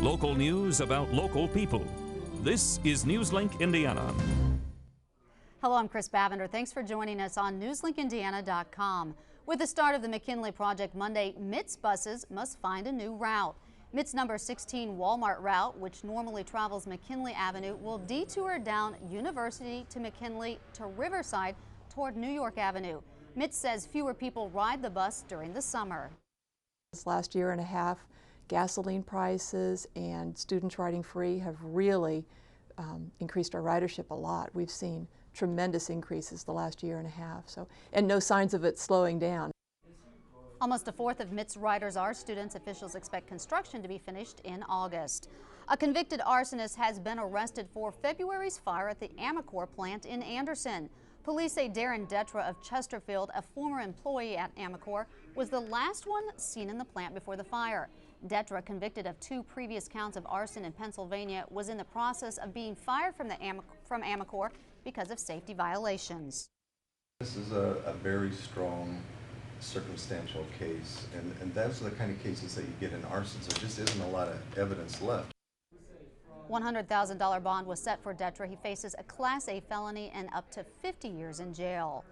Local news about local people. This is NewsLink Indiana. Hello, I'm Chris Bavender. Thanks for joining us on NewsLinkIndiana.com. With the start of the McKinley Project Monday, MITS buses must find a new route. MITS number 16 Walmart route, which normally travels McKinley Avenue, will detour down University to McKinley to Riverside toward New York Avenue. MITS says fewer people ride the bus during the summer. This last year and a half, gasoline prices and students riding free have really increased our ridership a lot. We've seen tremendous increases the last year and a half, and no signs of it slowing down. Almost a fourth of MITS riders are students. Officials expect construction to be finished in August. A convicted arsonist has been arrested for February's fire at the Amacor plant in Anderson. Police say Darren Detra of Chesterfield, a former employee at Amacor, was the last one seen in the plant before the fire. Detra, convicted of 2 previous counts of arson in Pennsylvania, was in the process of being fired from Amacor because of safety violations. This is a very strong circumstantial case, and those are the kind of cases that you get in arson. So there just isn't a lot of evidence left. $100,000 bond was set for Detra. He faces a Class A felony and up to 50 years in jail.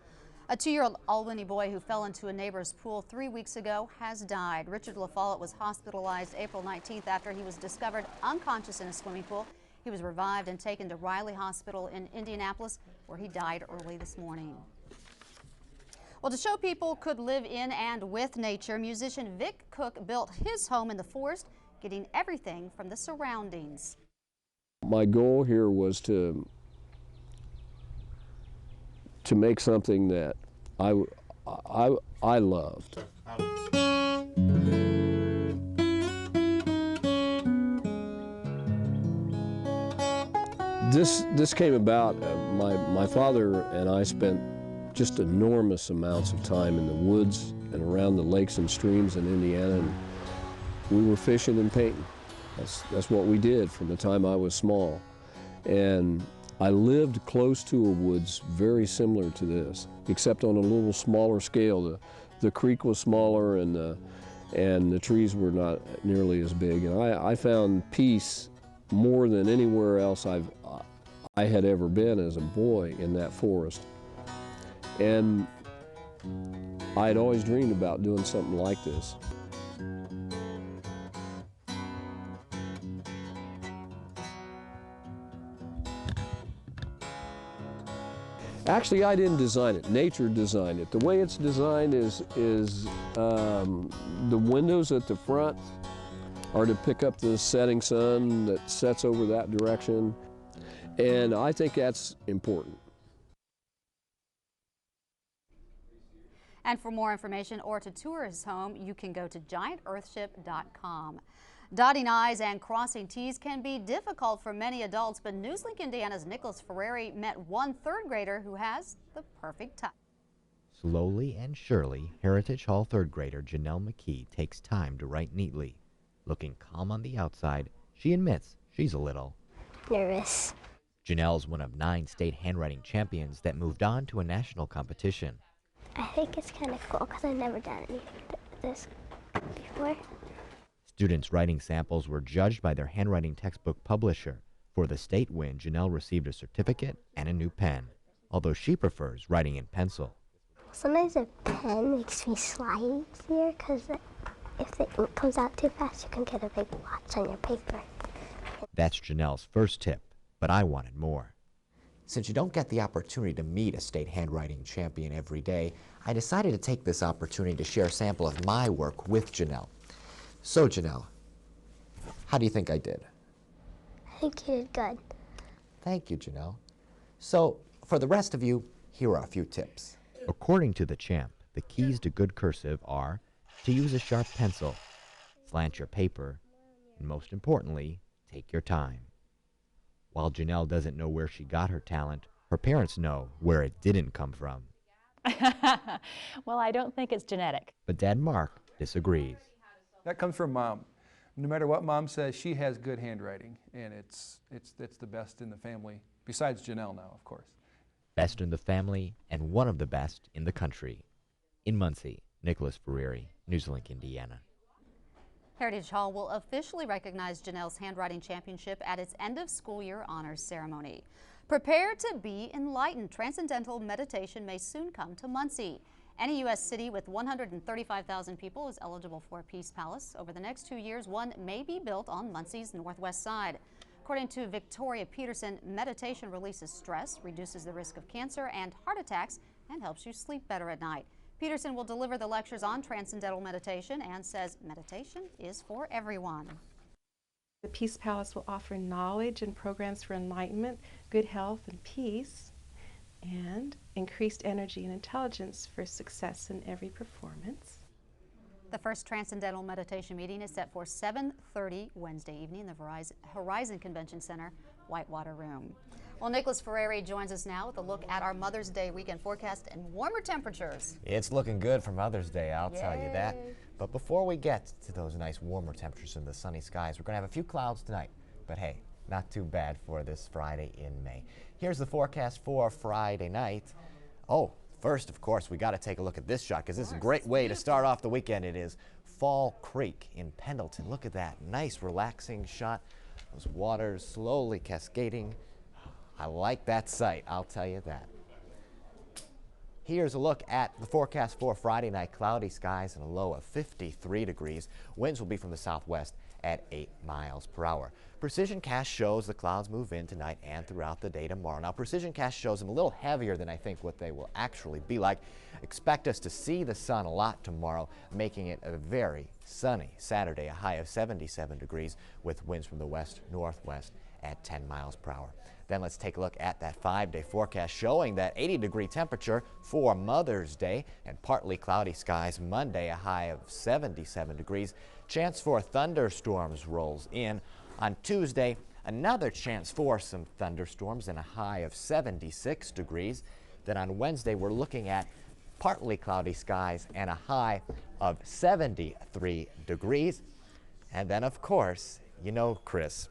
A 2-year-old Albany boy who fell into a neighbor's pool 3 weeks ago has died. Richard LaFollette was hospitalized April 19th after he was discovered unconscious in a swimming pool. He was revived and taken to Riley Hospital in Indianapolis, where he died early this morning. Well, to show people could live in and with nature, musician Vic Cook built his home in the forest, getting everything from the surroundings. My goal here was to make something that I loved. This came about. My father and I spent just enormous amounts of time in the woods and around the lakes and streams in Indiana, and we were fishing and painting. That's what we did from the time I was small. And I lived close to a woods very similar to this, except on a little smaller scale. The creek was smaller and the trees were not nearly as big. And I found peace more than anywhere else I had ever been as a boy in that forest. And I'd always dreamed about doing something like this. Actually, I didn't design it. Nature designed it. The way it's designed is the windows at the front are to pick up the setting sun that sets over that direction, and I think that's important. And for more information or to tour his home, you can go to giantearthship.com. Dotting I's and crossing T's can be difficult for many adults, but NewsLink Indiana's Nicholas Ferreri met one 3rd grader who has the perfect touch. Slowly and surely, Heritage Hall 3rd grader Janelle McKee takes time to write neatly. Looking calm on the outside, she admits she's a little nervous. Janelle's one of 9 state handwriting champions that moved on to a national competition. I think it's kind of cool because I've never done anything like this before. Students' writing samples were judged by their handwriting textbook publisher. For the state win, Janelle received a certificate and a new pen, although she prefers writing in pencil. Sometimes a pen makes me slide easier because if the ink comes out too fast, you can get a big blotch on your paper. That's Janelle's first tip, but I wanted more. Since you don't get the opportunity to meet a state handwriting champion every day, I decided to take this opportunity to share a sample of my work with Janelle. So, Janelle, how do you think I did? I think you did good. Thank you, Janelle. So, for the rest of you, here are a few tips. According to the champ, the keys to good cursive are to use a sharp pencil, slant your paper, and most importantly, take your time. While Janelle doesn't know where she got her talent, her parents know where it didn't come from. Well, I don't think it's genetic. But Dad Mark disagrees. That comes from Mom. No matter what Mom says, she has good handwriting, and it's the best in the family, besides Janelle now, of course. Best in the family and one of the best in the country. In Muncie, Nicholas Ferreri, NewsLink, Indiana. Heritage Hall will officially recognize Janelle's handwriting championship at its end of school year honors ceremony. Prepare to be enlightened. Transcendental meditation may soon come to Muncie. Any U.S. city with 135,000 people is eligible for a Peace Palace. Over the next 2 years, one may be built on Muncie's northwest side. According to Victoria Peterson, meditation releases stress, reduces the risk of cancer and heart attacks, and helps you sleep better at night. Peterson will deliver the lectures on transcendental meditation and says meditation is for everyone. The Peace Palace will offer knowledge and programs for enlightenment, good health and peace, and increased energy and intelligence for success in every performance. The first Transcendental Meditation meeting is set for 7:30 Wednesday evening in the Horizon Convention Center, Whitewater Room. Well, Nicholas Ferreri joins us now with a look at our Mother's Day weekend forecast and warmer temperatures. It's looking good for Mother's Day, I'll tell you that. But before we get to those nice warmer temperatures and the sunny skies, we're going to have a few clouds tonight. But hey, not too bad for this Friday in May. Here's the forecast for Friday night. Oh, first, of course, we got to take a look at this shot because this is a great way to start off the weekend. It is Fall Creek in Pendleton. Look at that nice, relaxing shot. Those waters slowly cascading. I like that sight, I'll tell you that. Here's a look at the forecast for Friday night. Cloudy skies and a low of 53 degrees. Winds will be from the southwest at 8 miles per hour. Precision Cast shows the clouds move in tonight and throughout the day tomorrow. Now, Precision Cast shows them a little heavier than I think what they will actually be like. Expect us to see the sun a lot tomorrow, making it a very sunny Saturday, a high of 77 degrees with winds from the west-northwest at 10 miles per hour. Then let's take a look at that 5-day forecast showing that 80-degree temperature for Mother's Day and partly cloudy skies Monday, a high of 77 degrees. Chance for thunderstorms rolls in. On Tuesday, another chance for some thunderstorms and a high of 76 degrees. Then on Wednesday, we're looking at partly cloudy skies and a high of 73 degrees. And then, of course, you know, Chris,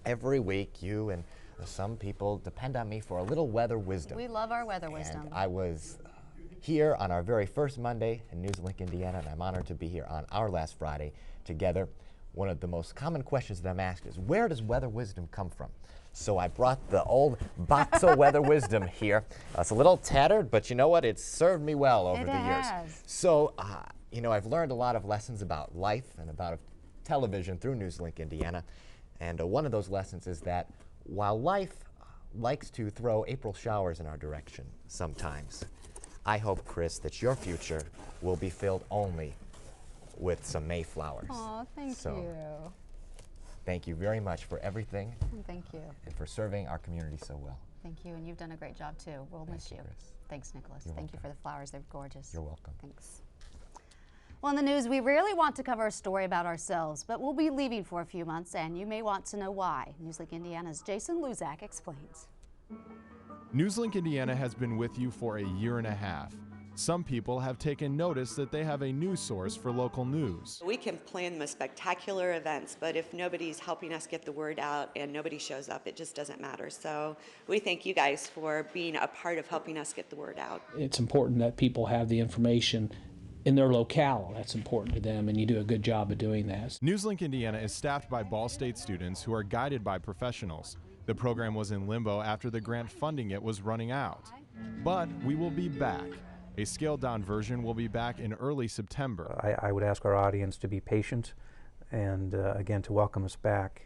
every week you and some people depend on me for a little weather wisdom. We love our weather wisdom. I was here on our very first Monday in NewsLink, Indiana, and I'm honored to be here on our last Friday together. One of the most common questions that I'm asked is, where does weather wisdom come from? So I brought the old box of weather wisdom here. It's a little tattered, but you know what? It's served me well over the years. So, you know, I've learned a lot of lessons about life and about television through NewsLink, Indiana. And one of those lessons is that while life likes to throw April showers in our direction sometimes, I hope, Chris, that your future will be filled only with some Mayflowers. Oh, thank you. Thank you very much for everything. Thank you. And for serving our community so well. Thank you, and you've done a great job too. We'll miss you. Chris. Thanks, Nicholas. You're Thank you welcome. for the flowers. They're gorgeous. You're welcome. Thanks. Well, in the news, we rarely want to cover a story about ourselves, but we'll be leaving for a few months, and you may want to know why. NewsLink Indiana's Jason Luzak explains. NewsLink Indiana has been with you for a year and a half. Some people have taken notice that they have a news source for local news. We can plan the most spectacular events, but if nobody's helping us get the word out and nobody shows up, it just doesn't matter. So we thank you guys for being a part of helping us get the word out. It's important that people have the information in their locale. That's important to them, and you do a good job of doing that. NewsLink Indiana is staffed by Ball State students who are guided by professionals. The program was in limbo after the grant funding it was running out. But we will be back. A scaled-down version will be back in early September. I would ask our audience to be patient and, again, to welcome us back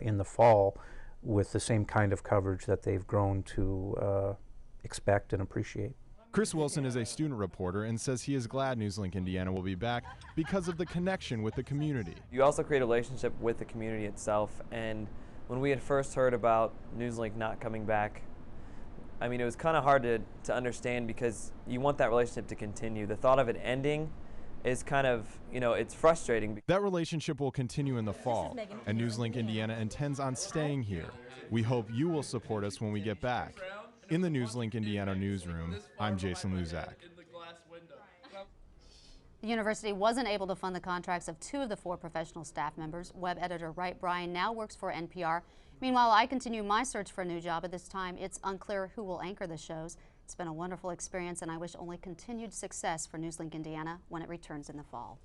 in the fall with the same kind of coverage that they've grown to expect and appreciate. Chris Wilson is a student reporter and says he is glad NewsLink Indiana will be back because of the connection with the community. You also create a relationship with the community itself, and when we had first heard about NewsLink not coming back, I mean, it was kind of hard to understand because you want that relationship to continue. The thought of it ending is kind of, you know, it's frustrating. That relationship will continue in the fall, and NewsLink Indiana intends on staying here. We hope you will support us when we get back. In the NewsLink Indiana newsroom, I'm Jason Luzak. The university wasn't able to fund the contracts of 2 of the 4 professional staff members. Web editor Wright Bryan now works for NPR. Meanwhile, I continue my search for a new job. At this time, it's unclear who will anchor the shows. It's been a wonderful experience, and I wish only continued success for NewsLink Indiana when it returns in the fall.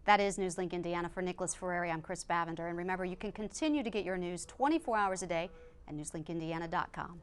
That is NewsLink Indiana. For Nicholas Ferrari, I'm Chris Bavender. And remember, you can continue to get your news 24 hours a day at newslinkindiana.com.